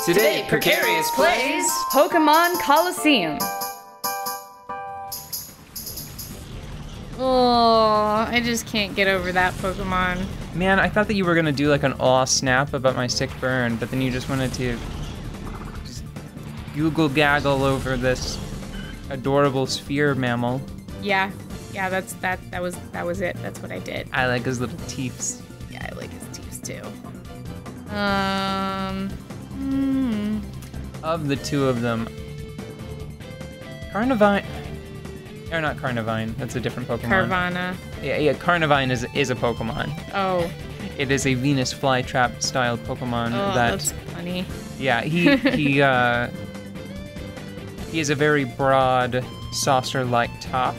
Today, Precarious plays Pokémon Colosseum. Oh, I just can't get over that Pokemon. Man, I thought that you were gonna do like an aw snap about my sick burn, but then you just wanted to just Google gaggle over this adorable sphere mammal. Yeah, that was it. That's what I did. I like his little teeths. Yeah, I like his teeth too. Of the two of them, Carnivine, or not Carnivine, that's a different Pokemon. Carvana. Yeah, Carnivine is a Pokemon. Oh. It is a Venus flytrap styled Pokemon Oh, that's funny. Yeah, he has a very broad saucer-like top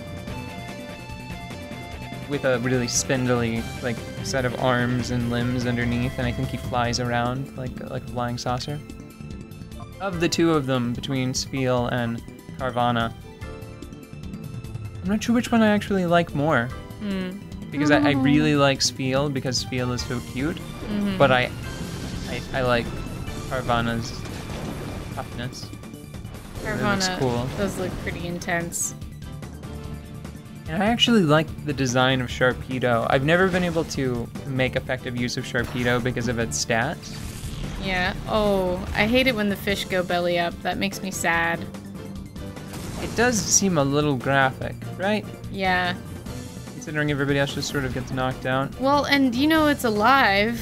with a really spindly like set of arms and limbs underneath, and I think he flies around like a flying saucer. Of the two of them, between Spiel and Carvana, I'm not sure which one I actually like more. Because I really like Spiel because Spiel is so cute, but I like Carvana's toughness. Carvana looks cool. Does look pretty intense. And I actually like the design of Sharpedo. I've never been able to make effective use of Sharpedo because of its stats. Yeah. Oh, I hate it when the fish go belly up. That makes me sad. It does seem a little graphic, right? Yeah. Considering everybody else just sort of gets knocked out. Well, and you know it's alive.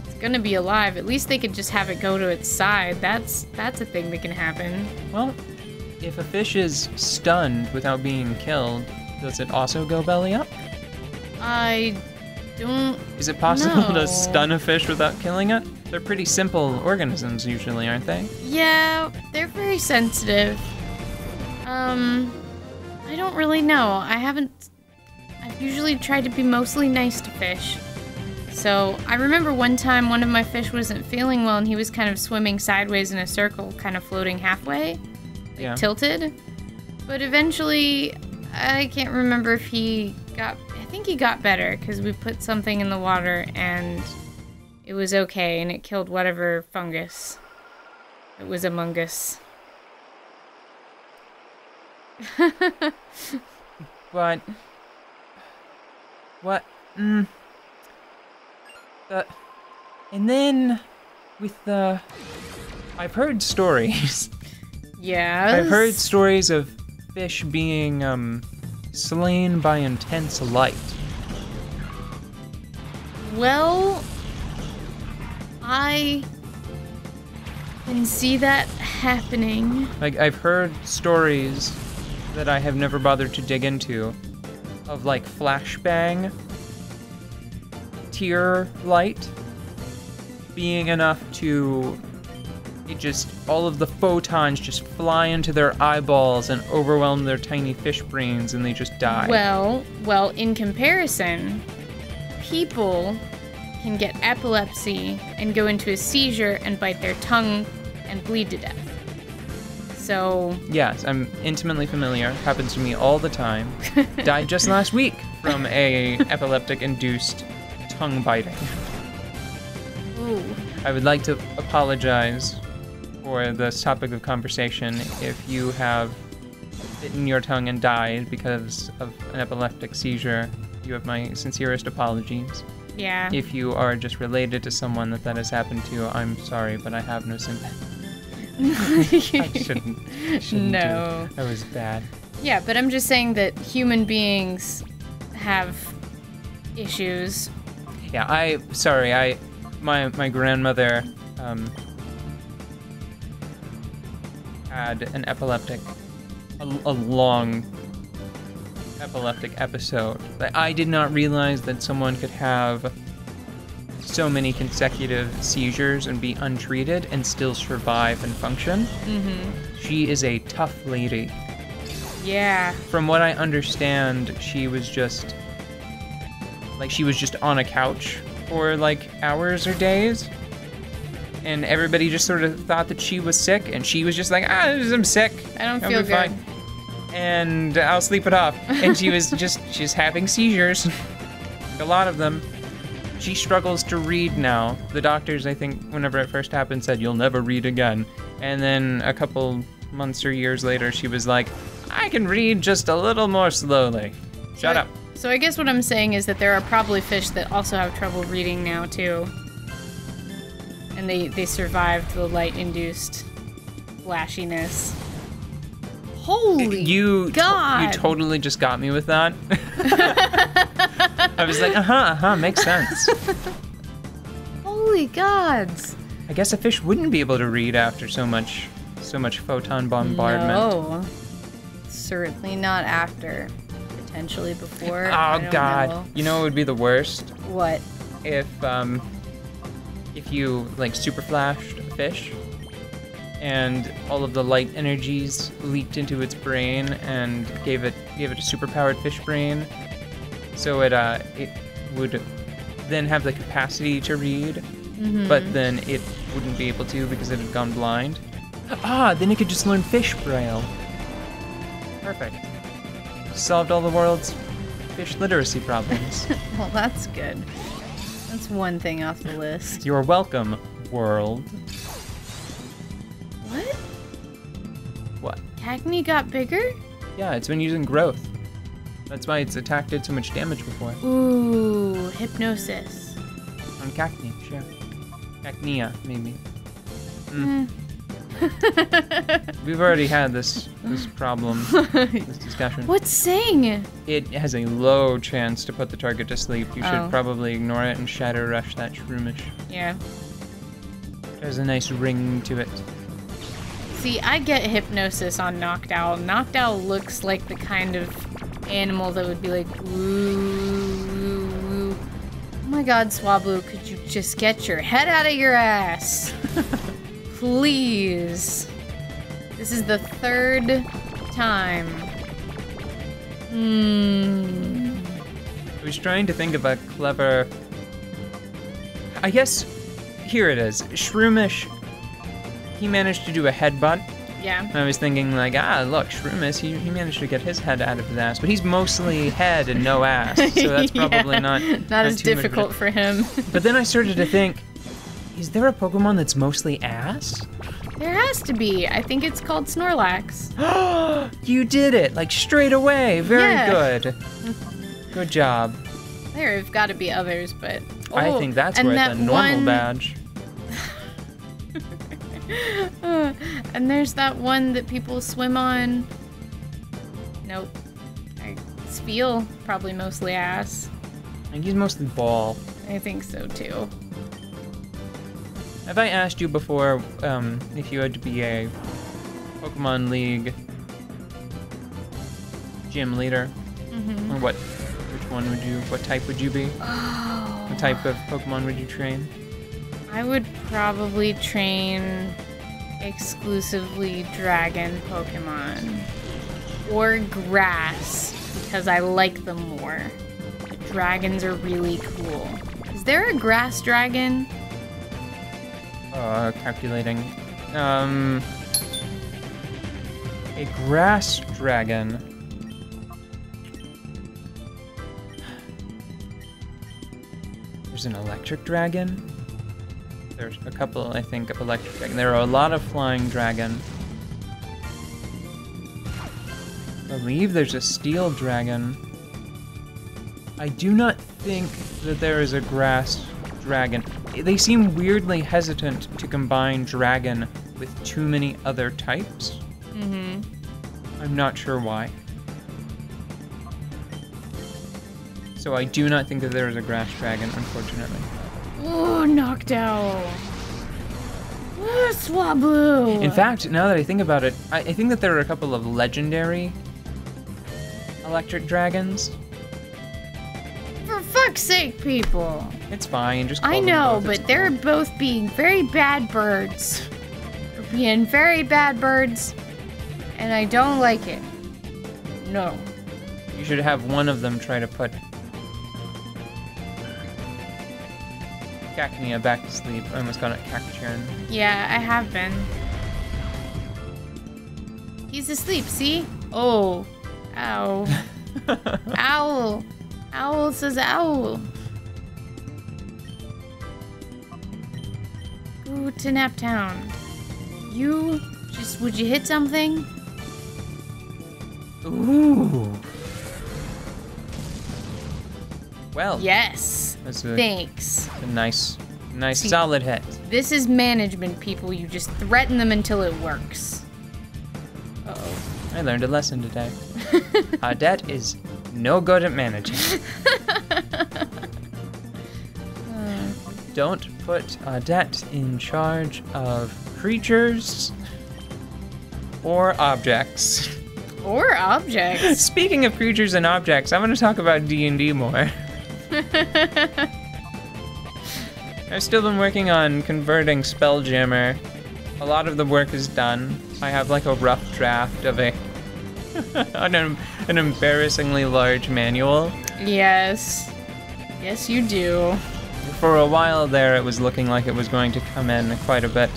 It's gonna be alive. At least they could just have it go to its side. That's a thing that can happen. Well, if a fish is stunned without being killed, does it also go belly up? I don't Is it possible know. to stun a fish without killing it? They're pretty simple organisms usually, aren't they? Yeah, they're very sensitive. I don't really know. I've usually tried to be mostly nice to fish. So, I remember one time one of my fish wasn't feeling well and he was kind of swimming sideways in a circle, kind of floating halfway, like tilted. But eventually, I can't remember if I think he got better because we put something in the water and it was okay and it killed whatever fungus it was among us. But what? And then with the, I've heard stories. Yes. I've heard stories of fish being slain by intense light. Well, I can see that happening. Like, I've heard stories that I have never bothered to dig into of like flashbang tear light being enough to all of the photons just fly into their eyeballs and overwhelm their tiny fish brains and they just die. Well, in comparison, people can get epilepsy and go into a seizure and bite their tongue and bleed to death. So... Yes, I'm intimately familiar. Happens to me all the time. Died just last week from a epileptic-induced tongue biting. Ooh. I would like to apologize for this topic of conversation if you have bitten your tongue and died because of an epileptic seizure. You have my sincerest apologies. Yeah. If you are just related to someone that has happened to, I'm sorry, but I have no sympathy. I shouldn't No. do. That was bad. Yeah, but I'm just saying that human beings have issues. Yeah, my grandmother had an a long epileptic episode. I did not realize that someone could have so many consecutive seizures and be untreated and still survive and function. She is a tough lady. Yeah. From what I understand, she was just on a couch for like hours or days. And everybody just sort of thought that she was sick, and she was just like, I'm sick. I don't I'll feel be good. fine. And I'll sleep it off. And she's having seizures. A lot of them. She struggles to read now. The doctors, I think, whenever it first happened, said, you'll never read again. And then a couple months or years later, she was like, I can read just a little more slowly. Shut up. So I guess what I'm saying is that there are probably fish that also have trouble reading now, too. And they survived the light-induced flashiness. Holy God! You totally just got me with that. I was like, makes sense. Holy gods! I guess a fish wouldn't be able to read after so much photon bombardment. No, certainly not after. Potentially before. Oh God! Know. You know what would be the worst? What? If you like super flashed a fish, and all of the light energies leaked into its brain and gave it a superpowered fish brain, so it would then have the capacity to read, but then it wouldn't be able to because it had gone blind. Then it could just learn fish braille. Perfect. Solved all the world's fish literacy problems. Well, that's good. That's one thing off the list. You're welcome, world. What? What? Cacnea got bigger? Yeah, it's been using growth. That's why it's attacked did so much damage before. Ooh, hypnosis. On Cacnea, sure. Cacnea, maybe. We've already had this problem, this discussion. What's saying? It has a low chance to put the target to sleep. You should probably ignore it and shadow rush that shroomish. Yeah. There's a nice ring to it. See, I get hypnosis on Noctowl. Noctowl looks like the kind of animal that would be like, woo, woo, woo. Oh my God, Swablu, could you just get your head out of your ass? Please. This is the third time. I was trying to think of a clever... I guess, here it is. Shroomish, he managed to do a headbutt. Yeah. And I was thinking like, look, Shroomish, he managed to get his head out of his ass, but he's mostly head and no ass, so that's probably not as difficult for him. But then I started to think, is there a Pokemon that's mostly ass? There has to be. I think it's called Snorlax. You did it, like straight away. Very good. Good job. There have got to be others, but... I think that's worth a normal badge. And there's that one that people swim on. Nope. Spheal, probably mostly ass. I think he's mostly ball. I think so too. Have I asked you before if you had to be a Pokemon League gym leader? Or what type would you be? Oh. What type of Pokemon would you train? I would probably train exclusively dragon Pokemon. Or grass, because I like them more. The dragons are really cool. Is there a grass dragon? Calculating. A grass dragon. There's an electric dragon. There's a couple, I think, of electric dragon. There are a lot of flying dragon. I believe there's a steel dragon. I do not think that there is a grass dragon. They seem weirdly hesitant to combine dragon with too many other types. I'm not sure why. So I do not think that there is a grass dragon, unfortunately. Oh, Noctowl. Oh, Swablu. In fact, now that I think about it, I think that there are a couple of legendary electric dragons. For fuck's sake, people. It's fine, just call I them know, both. but they're both being very bad birds. They're being very bad birds, and I don't like it. No. You should have one of them try to put Cacnea back to sleep. I almost got it Cacturn. Yeah, I have been. He's asleep, see? Oh. Ow. Owl. Owl says owl. Ooh, to Naptown. Would you hit something? Ooh. Well. Yes. Thanks. A nice solid hit. This is management, people. You just threaten them until it works. Uh-oh. I learned a lesson today. Audette is no good at managing. Don't put Audette in charge of creatures or objects. Or objects. Speaking of creatures and objects, I want to talk about D&D more. I've still been working on converting Spelljammer. A lot of the work is done. I have like a rough draft of an embarrassingly large manual. Yes. Yes, you do. For a while there, it was looking like it was going to come in quite a bit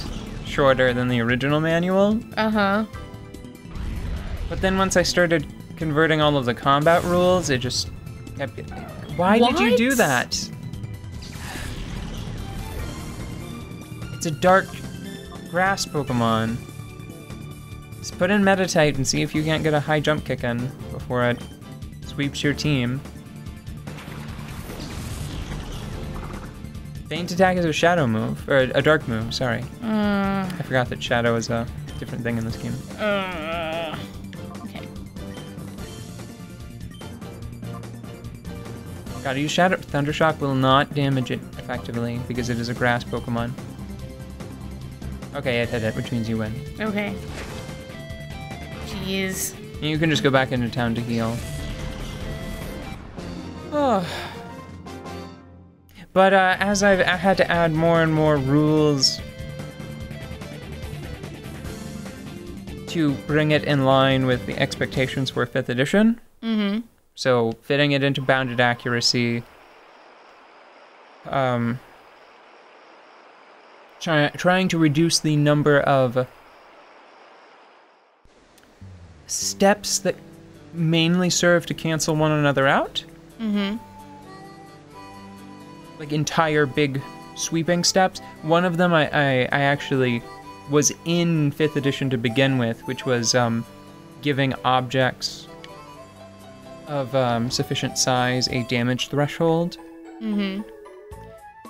shorter than the original manual. Uh-huh. But then once I started converting all of the combat rules, it just kept... Why did you do that? It's a dark grass Pokemon. Just put in Meditite and see if you can't get a high jump kick in before it sweeps your team. Feint Attack is a shadow move, or a dark move, sorry. I forgot that shadow is a different thing in this game. Okay. Gotta use Shadow. Thundershock will not damage it effectively because it is a grass Pokemon. Okay, it hit it, which means you win. Okay. Jeez. You can just go back into town to heal. Oh. But as I had to add more and more rules to bring it in line with the expectations for 5th edition. Mm-hmm. So fitting it into bounded accuracy. Trying to reduce the number of steps that mainly serve to cancel one another out. Mm-hmm. Like entire big sweeping steps. One of them I actually was in 5th edition to begin with, which was giving objects of sufficient size a damage threshold. Mm-hmm.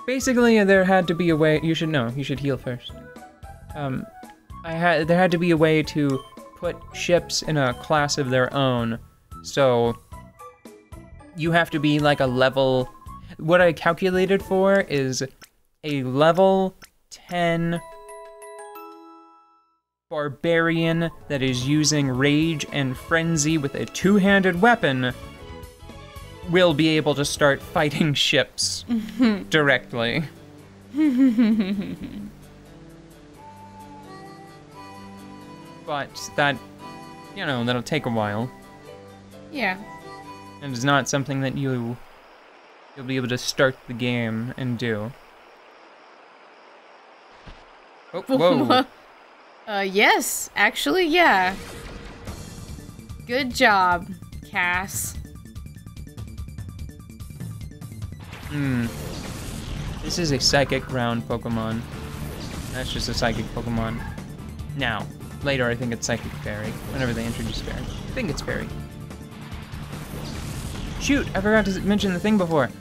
Basically, there had to be a way. You should know. You should heal first. There had to be a way to put ships in a class of their own. So you have to be like a level. What I calculated for is a level 10 barbarian that is using Rage and Frenzy with a two-handed weapon will be able to start fighting ships directly. But that, you know, that'll take a while. Yeah. And it's not something that you'll be able to start the game and do. Oh, whoa. Yes, actually, yeah. Good job, Cass. This is a psychic ground Pokemon. That's just a psychic Pokemon. Now, later I think it's psychic fairy. Whenever they introduce fairy. I think it's fairy. Shoot, I forgot to mention the thing before.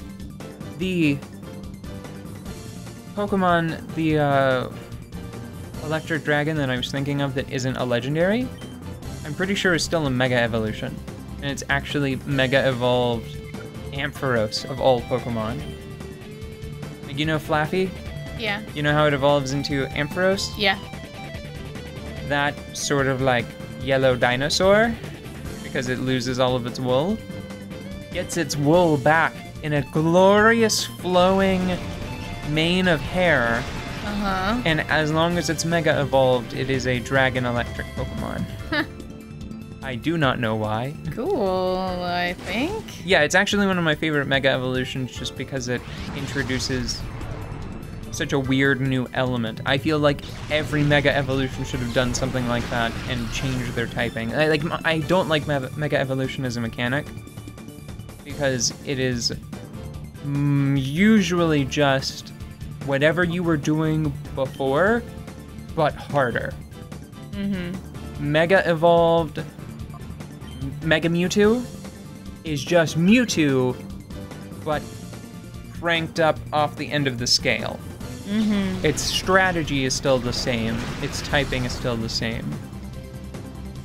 The Pokemon, the electric dragon that I was thinking of that isn't a legendary, I'm pretty sure is still a Mega Evolution. And it's actually Mega Evolved Ampharos of all Pokemon. Like, you know Flaffy? Yeah. You know how it evolves into Ampharos? Yeah. That sort of like yellow dinosaur, because it loses all of its wool, gets its wool back in a glorious flowing mane of hair. Uh-huh. And as long as it's Mega Evolved, it is a Dragon Electric Pokemon. I do not know why. Cool, I think. Yeah, it's actually one of my favorite Mega Evolutions just because it introduces such a weird new element. I feel like every Mega Evolution should have done something like that and changed their typing. I don't like Mega Evolution as a mechanic because it is usually just whatever you were doing before, but harder. Mega Evolved Mega Mewtwo is just Mewtwo, but cranked up off the end of the scale. Its strategy is still the same. Its typing is still the same.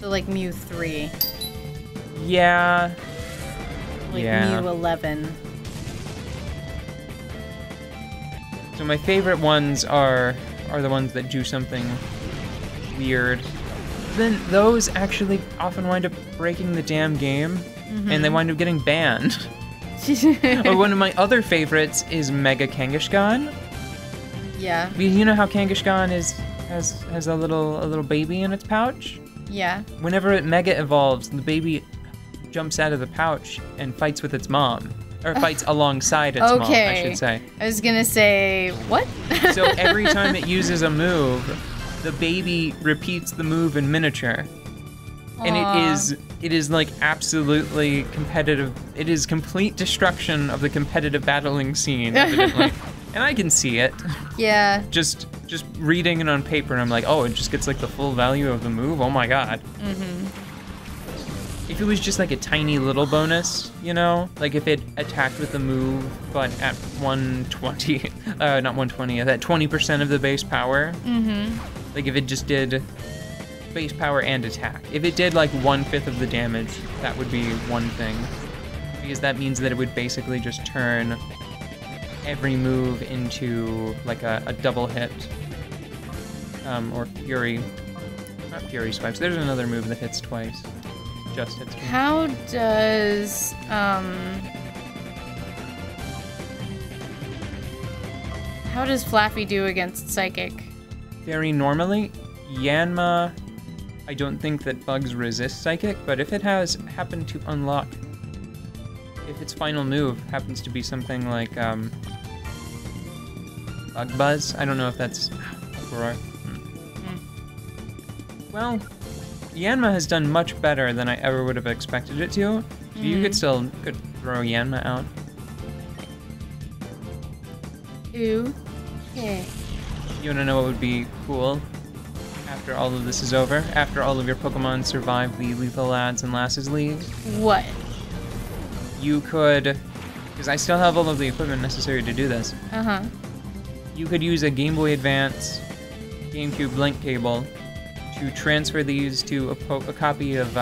So like Mew 3. Yeah. Like Yeah. Mew 11. So my favorite ones are the ones that do something weird. Then those actually often wind up breaking the damn game, and they wind up getting banned. Or one of my other favorites is Mega Kangaskhan. Yeah. You know how Kangaskhan has a little baby in its pouch? Yeah. Whenever it Mega Evolves, the baby jumps out of the pouch and fights with its mom. Or fights alongside its mom, I should say. I was gonna say, what? So every time it uses a move, the baby repeats the move in miniature. And it is like absolutely competitive. It is complete destruction of the competitive battling scene, evidently. And I can see it. Yeah. Just reading it on paper, and I'm like, oh, it just gets like the full value of the move. Oh my god. If it was just like a tiny little bonus, you know, like if it attacked with the move, but at 120, not 120, at 20% of the base power. Like if it just did base power and attack. If it did like 1/5 of the damage, that would be one thing. Because that means that it would basically just turn every move into like a double hit. Or Fury. Not Fury Swipes. There's another move that hits twice. Just hits twice. How does Flaffy do against Psychic? Very normally, Yanma, I don't think that bugs resist Psychic, but if it has happened to unlock, if its final move happens to be something like Bug Buzz, I don't know if that's Aurora. Well, Yanma has done much better than I ever would have expected it to, so you could still throw Yanma out. Ooh. Yeah. You wanna know what would be cool after all of this is over? After all of your Pokemon survive the Lethal Lads and Lasses League? What? You could, because I still have all of the equipment necessary to do this. You could use a Game Boy Advance, GameCube link cable to transfer these to a copy of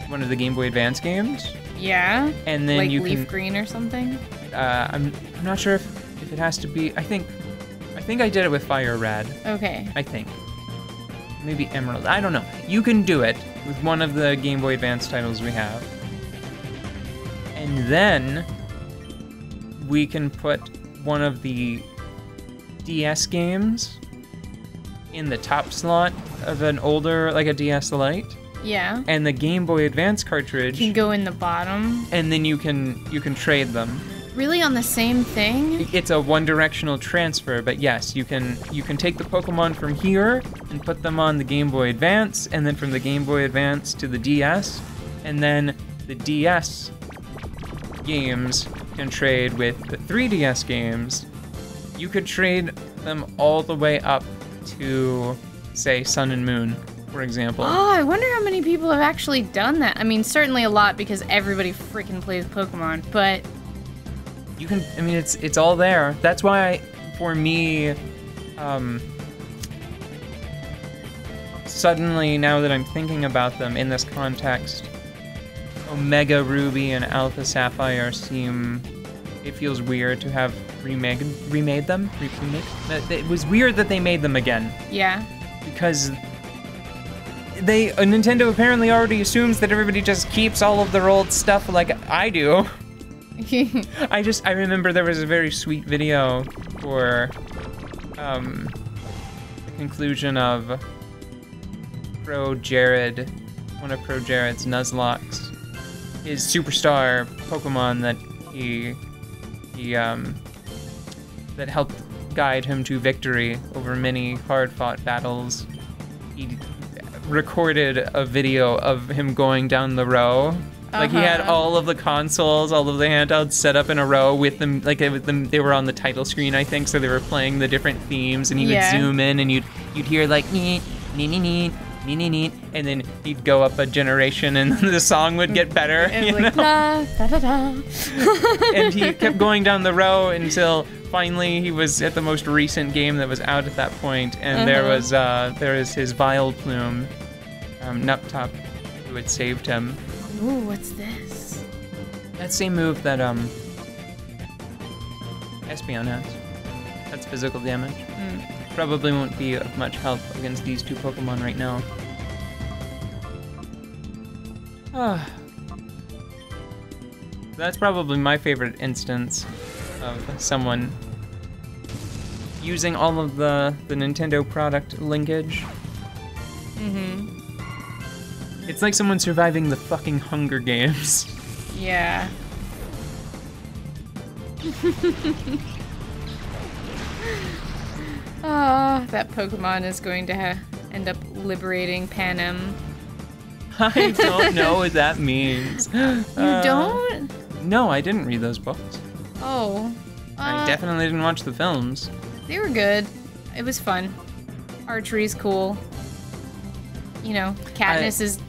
one of the Game Boy Advance games. Yeah? And then like you Leaf can, Green or something? I'm not sure if it has to be. I think I did it with Fire Red. Okay. I think. Maybe Emerald. I don't know. You can do it with one of the Game Boy Advance titles we have. And then we can put one of the DS games in the top slot of an older, like a DS Lite. Yeah. And the Game Boy Advance cartridge Can go in the bottom. and then you can trade them. Really on the same thing? It's a one-directional transfer, but yes, you can take the Pokemon from here and put them on the Game Boy Advance, and then from the Game Boy Advance to the DS, and then the DS games can trade with the 3DS games. You could trade them all the way up to, say, Sun and Moon, for example. Oh, I wonder how many people have actually done that. I mean, certainly a lot because everybody freaking plays Pokemon, but... You can, I mean, it's all there. That's why, for me, suddenly, now that I'm thinking about them in this context, Omega Ruby and Alpha Sapphire seem, it feels weird to have remade them. It was weird that they made them again. Yeah. Because Nintendo apparently already assumes that everybody just keeps all of their old stuff like I do. I remember there was a very sweet video for the conclusion of Pro Jared, one of Pro Jared's Nuzlocks, his superstar Pokemon that he that helped guide him to victory over many hard-fought battles. He recorded a video of him going down the row Like he had all of the consoles, all of the handhelds set up in a row with them. Like they were on the title screen, I think. So they were playing the different themes, and he would zoom in, and you'd hear like nee nee nee nee nee nee nee, and then he'd go up a generation, and the song would get better. And like da da da da. And he kept going down the row until finally he was at the most recent game that was out at that point, and there was his Vile Plume, Nuptop, who had saved him. Ooh, what's this? That same move that Espeon has. That's physical damage. Probably won't be of much help against these two Pokemon right now. That's probably my favorite instance of someone using all of the Nintendo product linkage. It's like someone surviving the fucking Hunger Games. Yeah. Oh, that Pokemon is going to end up liberating Panem. I don't know what that means. You don't? No, I didn't read those books. Oh. I definitely didn't watch the films. They were good. It was fun. Archery's cool. You know, Katniss is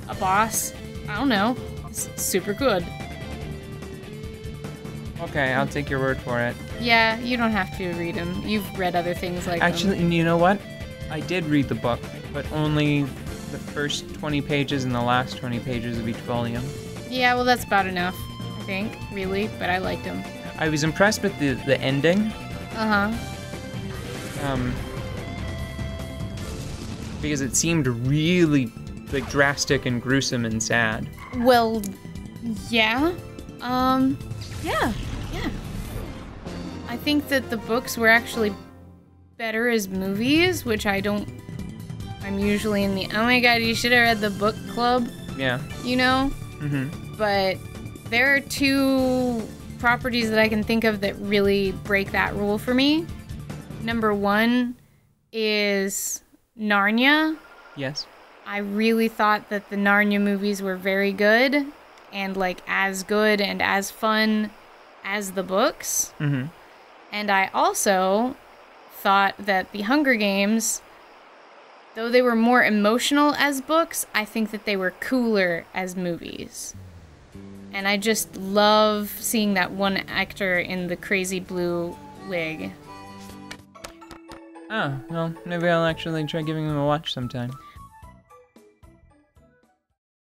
a boss. I don't know. It's super good. Okay, I'll take your word for it. Yeah, you don't have to read them. You've read other things like Actually, them. you know what? I did read the book, but only the first 20 pages and the last 20 pages of each volume. Yeah, well, that's about enough, I think, really, but I liked them. I was impressed with the ending. Because it seemed really like drastic and gruesome and sad. Well, yeah. Yeah. I think that the books were actually better as movies, which I'm usually in the, oh my god, you should have read the book club. Yeah. You know? But there are two properties that I can think of that really break that rule for me. Number one is Narnia. Yes. I really thought that the Narnia movies were very good and like as good and as fun as the books. And I also thought that the Hunger Games, though they were more emotional as books, I think that they were cooler as movies. And I just love seeing that one actor in the crazy blue wig. Oh, well, maybe I'll actually try giving him a watch sometime.